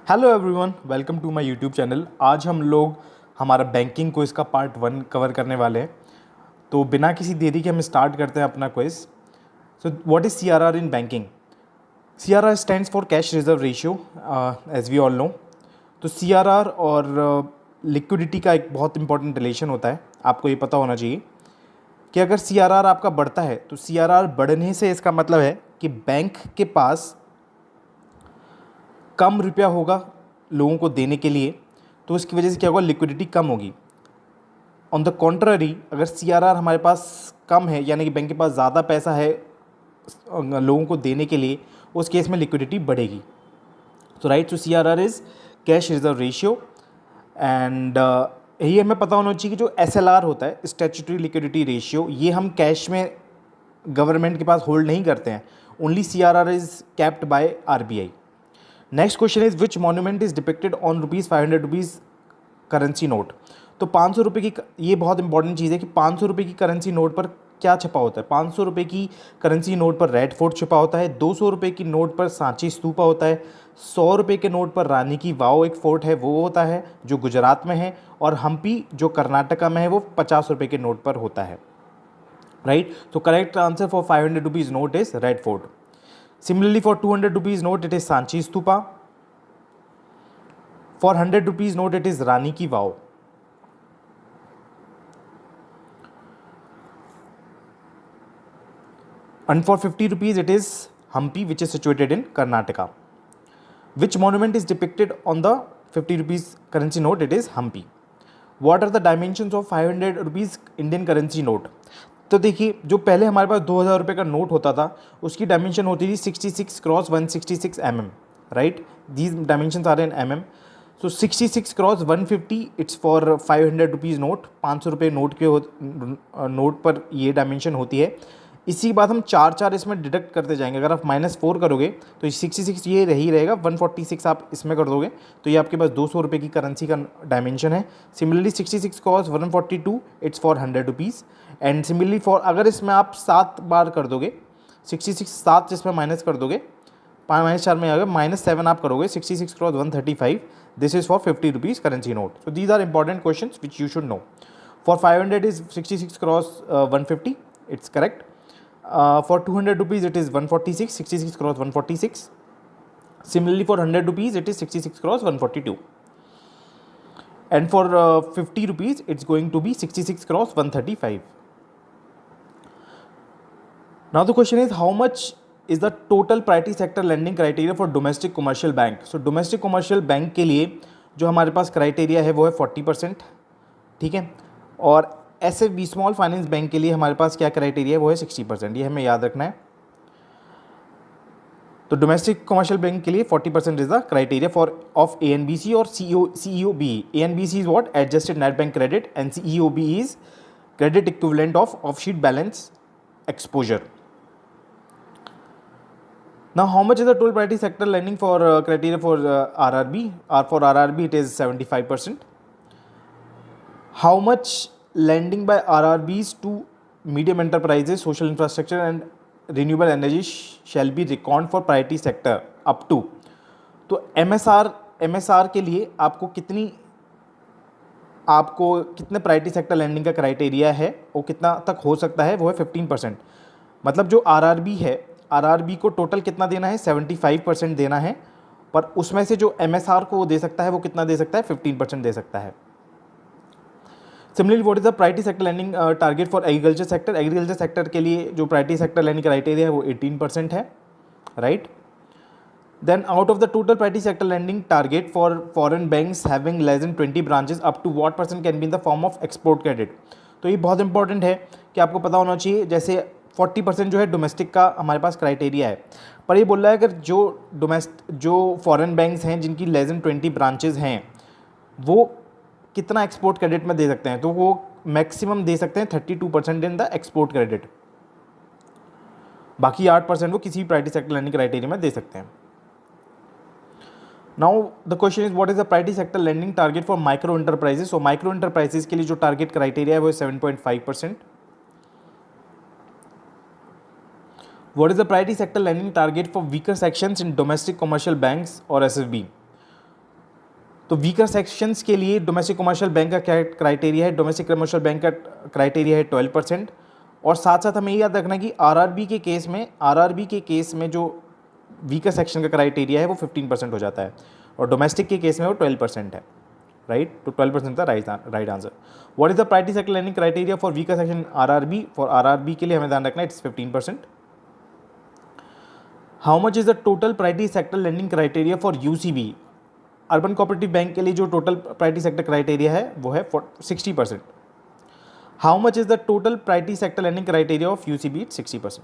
Hello everyone, welcome to my YouTube channel. आज हम लोग हमारा बैंकिंग क्विज़ का पार्ट 1 कवर करने वाले हैं। तो बिना किसी देरी के हम स्टार्ट करते हैं अपना quiz. So what is CRR in banking? CRR stands for cash reserve ratio, as we all know. तो सीआरआर और लिक्विडिटी का एक बहुत इंपॉर्टेंट रिलेशन होता है। आपको ये पता होना चाहिए कि अगर सीआरआर आपका बढ़ता है तो सीआरआर बढ़ने से इसका मतलब है कि बैंक के पास कम रुपया होगा लोगों को देने के लिए, तो उसकी वजह से क्या होगा, लिक्विडिटी कम होगी। ऑन द कॉन्ट्ररी, अगर सीआरआर हमारे पास कम है यानी कि बैंक के पास ज़्यादा पैसा है लोगों को देने के लिए, उस केस में लिक्विडिटी बढ़ेगी। तो right, so CRR is cash reserve ratio. And यही हमें पता होना चाहिए कि जो एसएलआर होता है, स्टैट्यूटरी लिक्विडिटी रेशियो, ये हम कैश में गवर्नमेंट के पास होल्ड नहीं करते हैं। Only CRR is capped by RBI. Next question is which monument is depicted on rupees 500 rupees currency note. तो 500 रुपये की, ये बहुत इंपॉर्टेंट चीज़ है कि 500 रुपये की करेंसी नोट पर क्या छपा होता है। 500 रुपये की करेंसी नोट पर रेड फोर्ट छपा होता है। 200 रुपये की नोट पर सांची स्तूपा होता है। 100 रुपये के नोट पर रानी की वाव एक फोर्ट है, वो होता है जो गुजरात में है। और हम्पी जो कर्नाटका में है, वो 50 रुपये के नोट पर होता है। राइट, तो correct answer for 500 rupees note is red fort. Similarly, for 200 rupees note, it is Sanchi Stupa. For 100 rupees note, it is Rani Ki Vav. And for 50 rupees, it is Hampi, which is situated in Karnataka. Which monument is depicted on the 50 rupees currency note? It is Hampi. What are the dimensions of 500 rupees Indian currency note? तो देखिए, जो पहले हमारे पास 2000 रुपये का note होता था, उसकी डायमेंशन होती थी 66 cross 166 mm. Right, these dimensions are in mm. So 66 cross 150 it's for 500 rupees note. 500 रुपये नोट के नोट पर ये डायमेंशन होती है। इसी के बाद हम चार इसमें डिडक्ट करते जाएंगे। अगर आप -4 करोगे तो 66 ये रही रहेगा, 146 आप इसमें कर दोगे तो ये आपके पास 200 रुपये की करेंसी का डायमेंशन है। Similarly 66 cross 142 it's for 100 rupees. And similarly for, अगर इसमें आप 7 बार कर दोगे, 66 7 इसमें माइनस कर दोगे, 5 -4 में आ गया, -7 आप करोगे, 66 cross 135, this is for 50 rupees currency note. So these are important question which you should know. For 500 is 66 cross 150, it's correct. For 200 rupees it is 146, 66 cross 146. Similarly for 100 rupees it is 66 cross 142. And for 50 rupees it's going to be 66 cross 135. Now the question is, how much is the total priority sector lending criteria for domestic commercial bank? So domestic commercial bank के लिए जो हमारे पास criteria है वो है 40%. ठीक है, और SFB स्मॉल फाइनेंस बैंक के लिए हमारे पास क्या क्राइटेरिया है वो है 60%. ये हमें याद रखना है. तो डोमेस्टिक कमर्शियल बैंक के लिए 40% is the criteria for of ANBC और CEOB. ANBC is what, adjusted net bank credit, and CEOB is credit equivalent of sheet balance exposure. Now, how much is the total priority sector lending for criteria for RRB? For RRB, it is 75%. How much lending by RRBs to medium enterprises, social infrastructure and renewable energy shall be reckoned for priority sector up to? तो MSR के लिए आपको कितने priority sector landing का criteria है, वो कितना तक हो सकता है, वो है 15%. मतलब जो RRB है, RRB को टोटल कितना देना है, 75% देना है, पर उसमें से जो MSR को वो दे सकता है वो कितना दे सकता है, 15% दे सकता है. Similarly what is the priority sector lending target for agriculture sector? Agriculture sector के लिए जो प्रायोरिटी सेक्टर लैंडिंग क्राइटेरिया है वो 18% है. Right, then out of the total priority sector lending target for foreign banks having less than 20 branches, up to what percent can be in the form of export credit? तो ये बहुत important है कि आपको पता होना चाहिए. जैसे 40% जो है डोमेस्टिक का हमारे पास क्राइटेरिया है, पर ये बोल रहा है अगर जो फॉरेन बैंक्स हैं जिनकी लेस देन 20 ब्रांचेज हैं, वो कितना एक्सपोर्ट क्रेडिट में दे सकते हैं, तो वो मैक्सिमम दे सकते हैं 32% इन द एक्सपोर्ट क्रेडिट. बाकी 8% वो किसी भी प्रायोरिटी सेक्टर लैंडिंग क्राइटेरिया में दे सकते हैं. Now the question is what is the priority sector lending target for micro enterprises? So micro enterprises के लिए जो टारगेट क्राइटेरिया है वो 7.5%. What is the priority sector lending target for weaker sections in domestic commercial banks और SFB? तो weaker sections के लिए domestic commercial bank का क्या क्राइटेरिया है? डोमेस्टिक कमर्शियल बैंक का क्राइटेरिया है 12%। और साथ साथ हमें याद रखना कि आरआरबी के केस में जो वीकर सेक्शन का क्राइटेरिया है वो 15% हो जाता है, और डोमेस्टिक के केस में वो 12% है, राइट? तो 12% था right answer. What is the priority sector lending criteria for weaker section RRB? For RRB के लिए हमें ध्यान रखना है it's 15%। How much is the total priority sector lending criteria for UCB? Urban cooperative bank के लिए जो टोटल प्रायोरिटी सेक्टर क्राइटेरिया है वो है 60%। How much is the total priority sector lending criteria of UCB? 60%।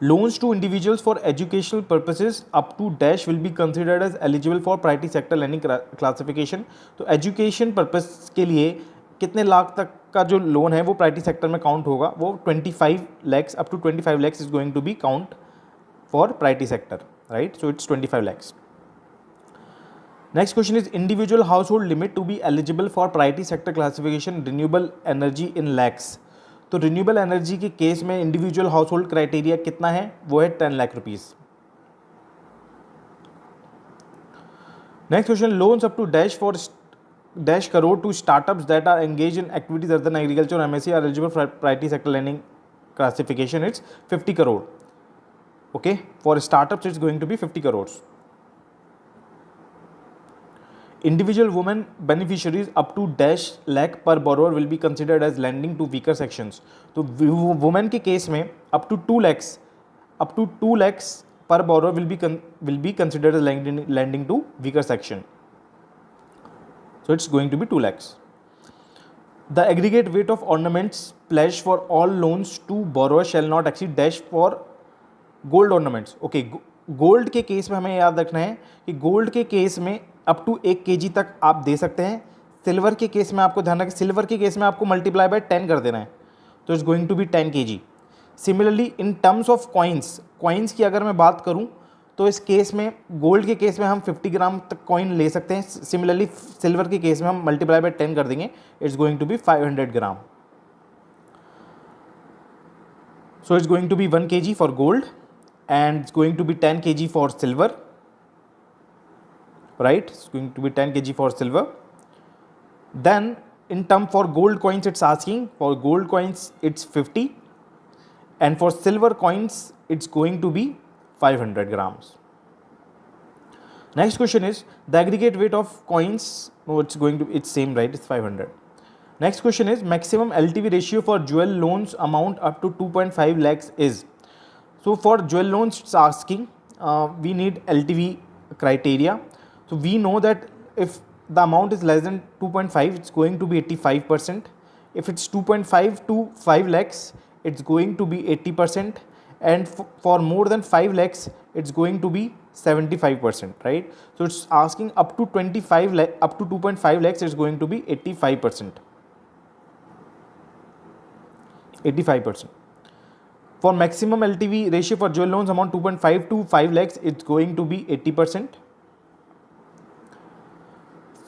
Loans to individuals for educational purposes up to dash will be considered as eligible for priority sector lending classification। तो education purpose के लिए कितने लाख तक का जो loan है वो priority sector में काउंट होगा? वो 25 lakhs, up to 25 lakhs is going to be count for priority sector, right? So it's 25 lakhs। Next question is individual household limit to be eligible for priority sector classification renewable energy in lakhs. तो renewable energy के case में individual household criteria कितना है? वो है 10 lakh rupees. Next question, loans up to dash for dash crore to startups that are engage in activities other than agriculture और MSC are eligible for priority sector lending classification. It's 50 crore. Okay, for startups it's going to be 50 crore. Individual women beneficiaries up to dash lakh per borrower will be considered as lending to weaker sections। तो women के case में up to 2 lakhs per borrower will be considered as lending to weaker section। So it's going to be 2 lakhs। The aggregate weight of ornaments pledged for all loans to borrower shall not exceed dash for gold ornaments। Okay, gold के case में हमें याद रखना है कि gold के case में up to 1 kg तक आप दे सकते हैं। सिल्वर के केस में आपको ध्यान रखें, सिल्वर के केस में आपको मल्टीप्लाई बाय 10 कर देना है, तो it's going to be 10 kg। Similarly in terms of coins की अगर मैं बात करूं तो इस केस में गोल्ड के केस में हम 50 ग्राम तक कॉइन ले सकते हैं। सिमिलरली सिल्वर के केस में हम मल्टीप्लाई बाय 10 कर देंगे, it's going to be 500 gram. So it's going to be 1 kg for gold and it's going to be 10 kg for silver, right? It's going to be 10 kg for silver. Then in term for gold coins it's asking, for gold coins it's 50 and for silver coins it's going to be 500 grams। Next question is the aggregate weight of coins, no it's going to, it's same, right? It's 500। Next question is maximum LTV ratio for jewel loans amount up to 2.5 lakhs is। So for jewel loans it's asking we need LTV criteria। So we know that if the amount is less than 2.5 it's going to be 85%, if it's 2.5 to 5 lakhs it's going to be 80%, and for more than 5 lakhs it's going to be 75%, right? So it's asking up to 2.5 lakhs it's going to be 85%। For maximum LTV ratio for jewel loans amount 2.5 to 5 lakhs, it's going to be 80%.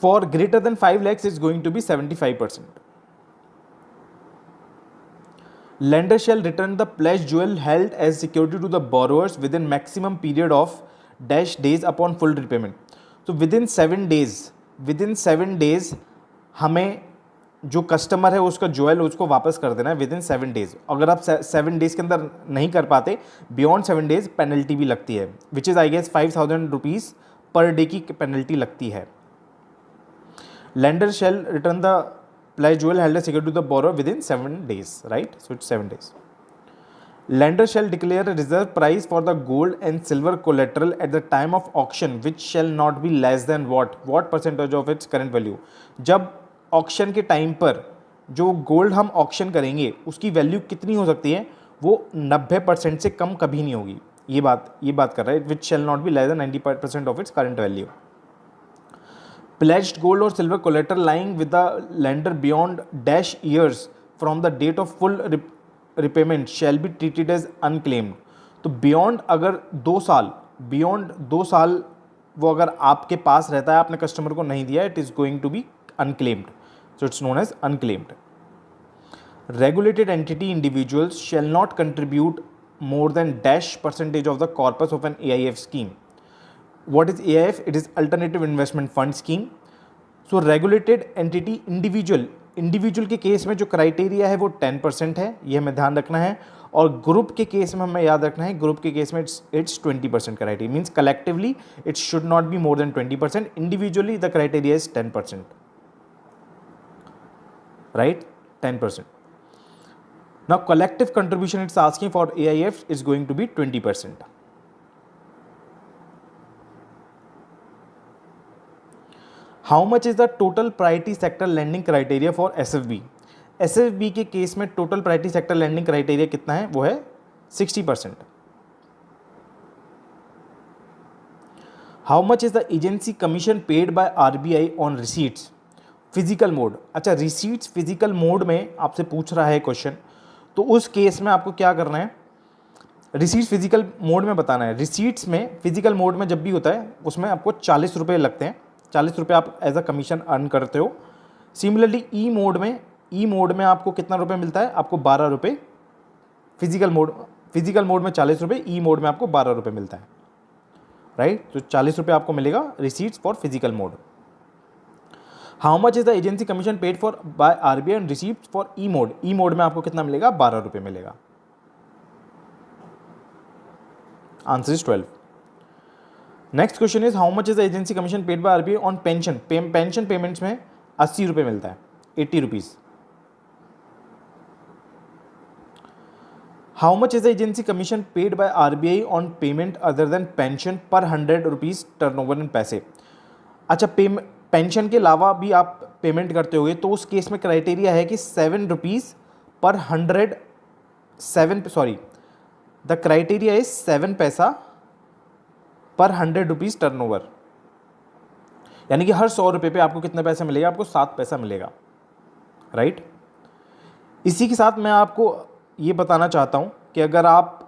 For greater than 5 lakhs, it's going to be 75%. Lender shall return the pledged jewel held as security to the borrowers within maximum period of dash days upon full repayment। So within 7 days हमें जो customer है उसका jewel उसको वापस कर देना है with in 7 days। अगर आप 7 days के अंदर नहीं कर पाते, बियॉन्ड 7 days पेनल्टी भी लगती है, which is I guess 5000 rupees per day की पेनल्टी लगती है। Lender shall return the pledge jewel held security to the borrower within 7 days, right? So it's 7 days। Lender shall declare a reserve price for the gold and silver collateral at the time of auction which shall not be less than what percentage of its current value। जब auction के time पर जो gold हम auction करेंगे उसकी value कितनी हो सकती है? वो 90% से कम कभी नहीं होगी। ये बात कर रहा है which shall not be less than 90% of its current value. Pledged gold और silver collateral lying with the lender beyond dash years from the date of full repayment shall be treated as unclaimed. तो beyond 2 साल वो अगर आपके पास रहता है, आपने customer को नहीं दिया, it is going to be unclaimed, so it's known as unclaimed। Regulated entity individuals shall not contribute more than dash percentage of the corpus of an AIF scheme। What is AIF? It is Alternative Investment Fund Scheme. So regulated entity individual के case में जो criteria है वो 10% है, ये हमें ध्यान रखना है। और ग्रुप के केस में हमें याद रखना है, ग्रुप के केस में it's 20% criteria, means collectively it should not be more than 20%, individually the criteria is 10%, right, 10%. Now collective contribution it's asking for AIF is going to be 20%. How much is the total priority sector lending criteria for SFB? SFB के case में total priority sector landing criteria कितना है? वो है 60%. How much is the agency commission paid by RBI on receipts? Physical mode. अच्छा, receipts physical mode में आपसे पूछ रहा है क्वेश्चन, तो उस केस में आपको क्या करना है? रिसीट्स फिजिकल मोड में बताना है. रिसीट्स में फिजिकल मोड में जब भी होता है उसमें आपको 40 रुपये लगते हैं, 40 रुपये आप एज अ कमीशन अर्न करते हो. सिमिलरली ई मोड में आपको कितना रुपये मिलता है? आपको 12 रुपये. फिजिकल मोड में 40 रुपये, ई मोड में आपको 12 रुपये मिलता है, राइट. तो 40 रुपये आपको मिलेगा receipts for physical mode. How much is the agency commission paid for by RBI and received for E mode? E mode में आपको कितना मिलेगा? 12 रुपये मिलेगा. Answer is 12. Next question is how much is the agency commission paid by RBI on pension? Pension payments में 80 रुपये मिलता है, 80 rupees. How much is the agency commission paid by RBI on payment other than pension पर 100 rupees turnover in पैसे? अच्छा, pension के अलावा भी आप पेमेंट करते होगे तो उस केस में क्राइटेरिया है कि 7 रुपीज़ पर 100, द क्राइटेरिया इज 7 पैसा पर 100 रुपीज़ टर्नओवर, यानी कि हर 100 रुपये पे आपको कितने पैसे मिलेगा? आपको 7 पैसा मिलेगा, राइट. इसी के साथ मैं आपको ये बताना चाहता हूँ कि अगर आप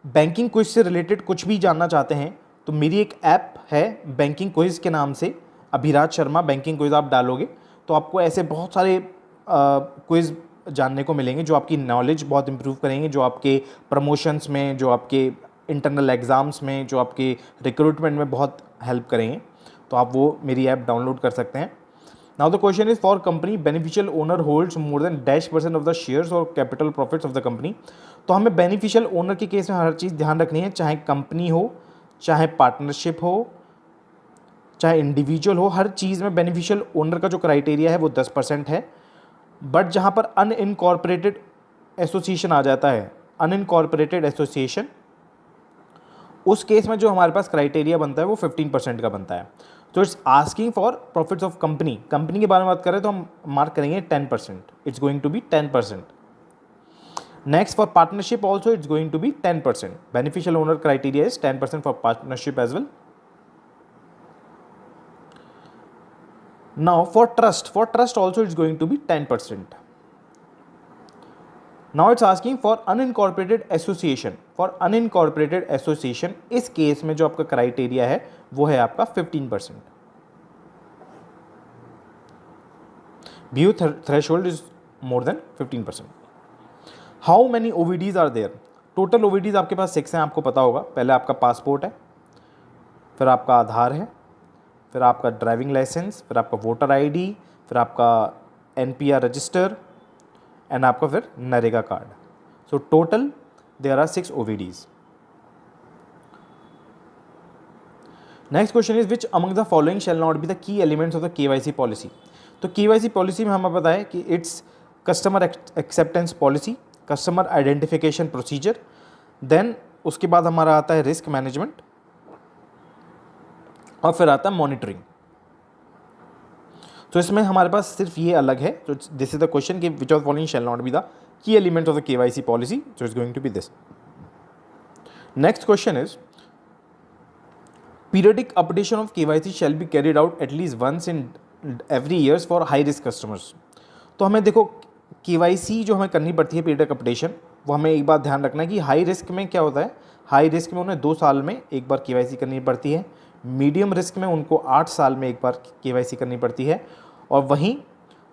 बैंकिंग क्विज से रिलेटेड कुछ भी जानना चाहते हैं तो मेरी एक ऐप है बैंकिंग क्विज के नाम से, अभिराज शर्मा बैंकिंग क्विज आप डालोगे तो आपको ऐसे बहुत सारे क्विज जानने को मिलेंगे जो आपकी नॉलेज बहुत इंप्रूव करेंगे, जो आपके प्रमोशंस में, जो आपके इंटरनल एग्ज़ाम्स में, जो आपके रिक्रूटमेंट में बहुत हेल्प करेंगे. तो आप वो मेरी ऐप डाउनलोड कर सकते हैं. Now the question is for company beneficial owner holds more than -% of the shares और capital profits of the company. तो हमें बेनिफिशियल ओनर के केस में हर चीज़ ध्यान रखनी है, चाहे कंपनी हो, चाहे पार्टनरशिप हो, चाहे इंडिविजुअल हो, हर चीज़ में बेनिफिशियल ओनर का जो क्राइटेरिया है वो 10% है. बट जहाँ पर अनइनकॉर्पोरेटेड एसोसिएशन आ जाता है, अनइनकॉर्पोरेटेड एसोसिएशन, उस केस में जो हमारे पास क्राइटेरिया बनता है वो 15% का बनता है. तो it's asking for profits of company के बारे में बात करें तो हम मार्क करेंगे 10%. It's going to be 10%. Next for partnership also it's going to be 10%. Beneficial owner criteria is 10% for partnership as well. Now for trust also it's going to be 10%. Now it's asking for unincorporated association. For unincorporated association इस case में जो आपका criteria है वो है आपका 15%. BU threshold is more than 15%. How many OVDs are there? Total OVDs आपके पास 6 हैं, आपको पता होगा. पहले आपका पासपोर्ट है, फिर आपका आधार है, फिर आपका ड्राइविंग लाइसेंस, फिर आपका वोटर आईडी, फिर आपका NPR रजिस्टर एंड आपका फिर NREGA card. So total there are 6 OVDs. Next question is which among the following shall not be the key elements of the KYC policy? तो KYC पॉलिसी में हमें पता है कि it's customer acceptance policy, customer identification procedure, then उसके बाद हमारा आता है रिस्क मैनेजमेंट और फिर आता है मॉनिटरिंग. तो इसमें हमारे पास सिर्फ ये अलग है. तो दिस इज द क्वेश्चन कि which of following shall not be the key element of the KYC policy. So it's going to be this. Next question is periodic updation of KYC shall be carried out at least once in every years for high risk customers. तो हमें देखो KYC जो हमें करनी पड़ती है periodic updation, वो हमें एक बात ध्यान रखना है कि हाई रिस्क में क्या होता है, हाई रिस्क में उन्हें 2 साल में एक बार KYC करनी पड़ती है, मीडियम रिस्क में उनको 8 साल में एक बार KYC करनी पड़ती है, और वहीं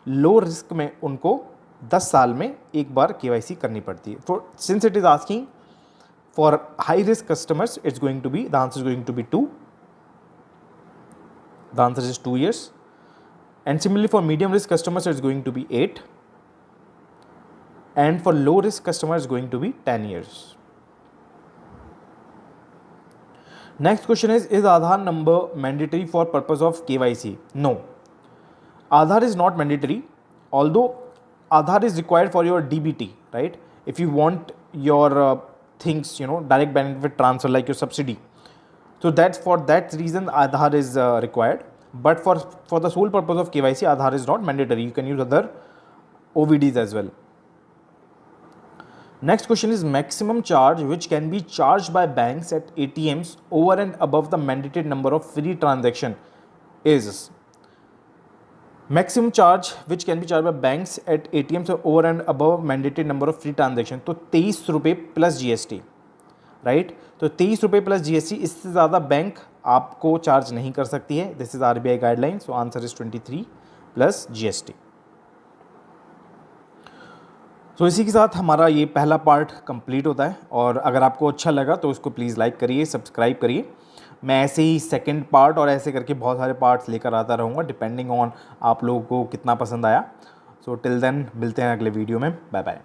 लो रिस्क में उनको 10 साल में एक बार KYC करनी पड़ती है. For since it is asking for high risk customers it's going to be the answer is going to be 2. The answer is 2 years. And similarly for medium risk customers it's going to be 8, and for low risk customers it's going to be 10 years. Next question is Aadhaar number mandatory for purpose of KYC? No, Aadhaar is not mandatory, although Aadhaar is required for your DBT, right? If you want your things, direct benefit transfer like your subsidy, so that's for that reason Aadhaar is required. But for the sole purpose of KYC, Aadhaar is not mandatory. You can use other OVDs as well. Next question is maximum charge which can be charged by banks at ATMs over and above the mandated number of free transaction is. Maximum charge which can be charged by banks at ATMs over and above mandated number of free transaction, तो 23 रुपये plus GST, right? तो 23 रुपये plus GST, इससे ज़्यादा bank आपको charge नहीं कर सकती है. This is RBI guideline. So answer is 23 plus GST. तो इसी के साथ हमारा ये पहला पार्ट कंप्लीट होता है. और अगर आपको अच्छा लगा तो उसको प्लीज़ लाइक करिए, सब्सक्राइब करिए. मैं ऐसे ही सेकंड पार्ट और ऐसे करके बहुत सारे पार्ट्स लेकर आता रहूँगा डिपेंडिंग ऑन आप लोगों को कितना पसंद आया. सो टिल देन मिलते हैं अगले वीडियो में. Bye bye.